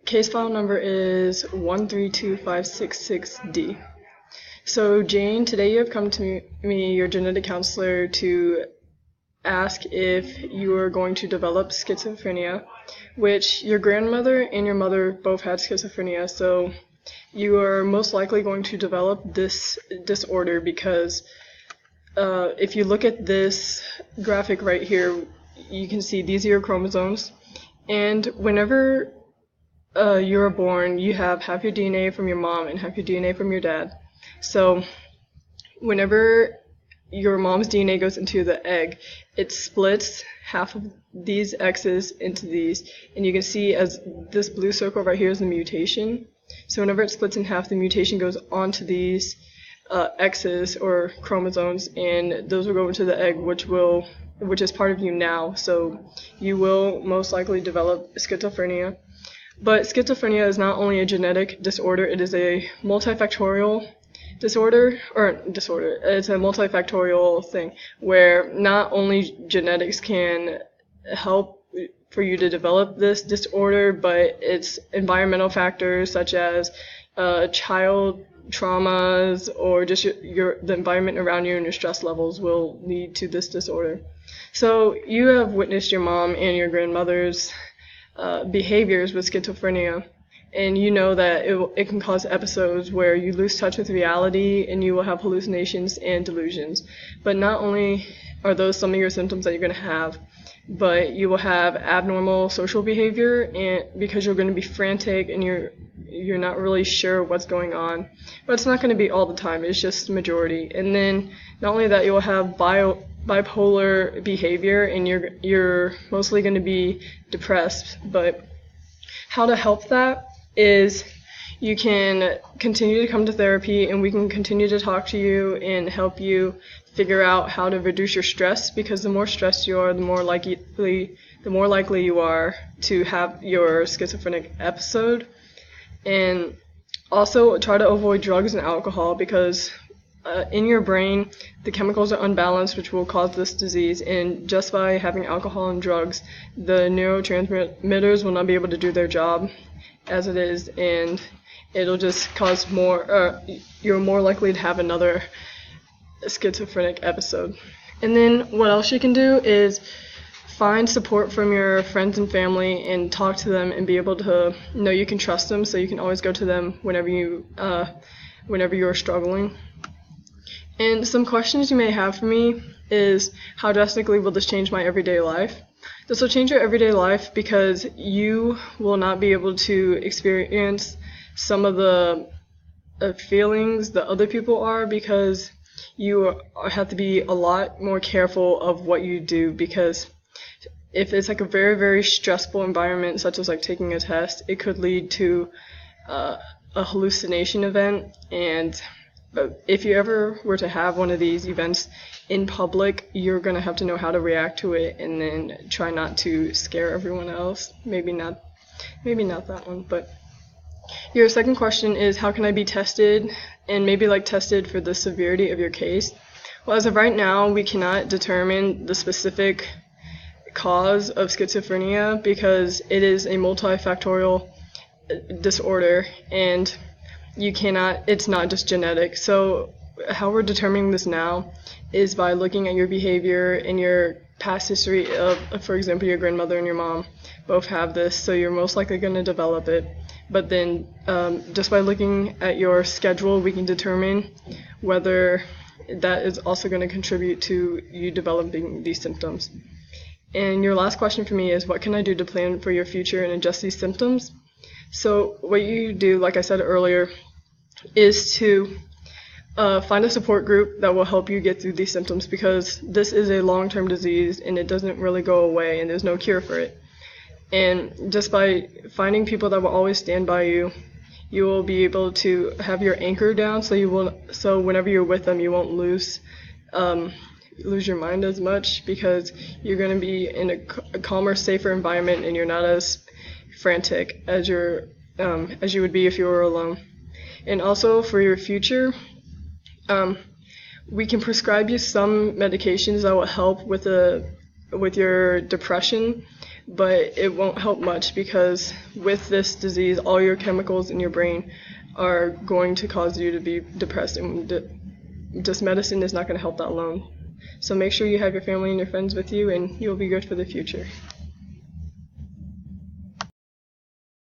Case file number is 132566D. So Jane, today you have come to me, your genetic counselor, to ask if you are going to develop schizophrenia, which your grandmother and your mother both had schizophrenia, so you are most likely going to develop this disorder because if you look at this graphic right here, you can see these are your chromosomes, and whenever you're born, you have half your DNA from your mom and half your DNA from your dad. So whenever your mom's DNA goes into the egg, it splits half of these X's into these, and you can see as this blue circle right here is the mutation. So whenever it splits in half, the mutation goes onto these X's or chromosomes, and those will go into the egg, which is part of you now. So you will most likely develop schizophrenia. But schizophrenia is not only a genetic disorder, it is a multifactorial disorder. It's a multifactorial thing where not only genetics can help for you to develop this disorder, but it's environmental factors such as child traumas or just the environment around you and your stress levels will lead to this disorder. So you have witnessed your mom and your grandmother's behaviors with schizophrenia, and you know that it can cause episodes where you lose touch with reality and you will have hallucinations and delusions. But not only are those some of your symptoms that you're going to have, but you will have abnormal social behavior, and because you're going to be frantic and you're not really sure what's going on. But it's not going to be all the time, it's just the majority. And then not only that, you will have bipolar behavior, and you're mostly going to be depressed. But how to help that is you can continue to come to therapy, and we can continue to talk to you and help you figure out how to reduce your stress, because the more stressed you are, the more likely you are to have your schizophrenic episode. And also try to avoid drugs and alcohol, because in your brain the chemicals are unbalanced, which will cause this disease, and just by having alcohol and drugs, the neurotransmitters will not be able to do their job as it is, and it'll just cause you're more likely to have another schizophrenic episode. And then what else you can do is find support from your friends and family and talk to them and be able to know you can trust them, so you can always go to them whenever you're struggling. And some questions you may have for me is, how drastically will this change my everyday life? This will change your everyday life because you will not be able to experience some of the feelings that other people are, because you have to be a lot more careful of what you do, because if it's like a very, very stressful environment, such as like taking a test, it could lead to a hallucination event. And if you ever were to have one of these events in public, you're going to have to know how to react to it, and then try not to scare everyone else. Maybe not that one. But your second question is, how can I be tested, and maybe like tested for the severity of your case? Well, as of right now, we cannot determine the specific cause of schizophrenia, because it is a multifactorial disorder, and it's not just genetic. So how we're determining this now is by looking at your behavior and your past history of, for example, your grandmother and your mom both have this, so you're most likely going to develop it. But then just by looking at your schedule, we can determine whether that is also going to contribute to you developing these symptoms. And your last question for me is, what can I do to plan for your future and adjust these symptoms? So what you do, like I said earlier, is to find a support group that will help you get through these symptoms, because this is a long-term disease and it doesn't really go away, and there's no cure for it. And just by finding people that will always stand by you, you will be able to have your anchor down, so whenever you're with them, you won't lose your mind as much, because you're going to be in a calmer, safer environment, and you're not as frantic as you would be if you were alone. And also for your future, we can prescribe you some medications that will help with your depression, but it won't help much because with this disease, all your chemicals in your brain are going to cause you to be depressed, and just medicine is not going to help that alone. So make sure you have your family and your friends with you, and you'll be good for the future.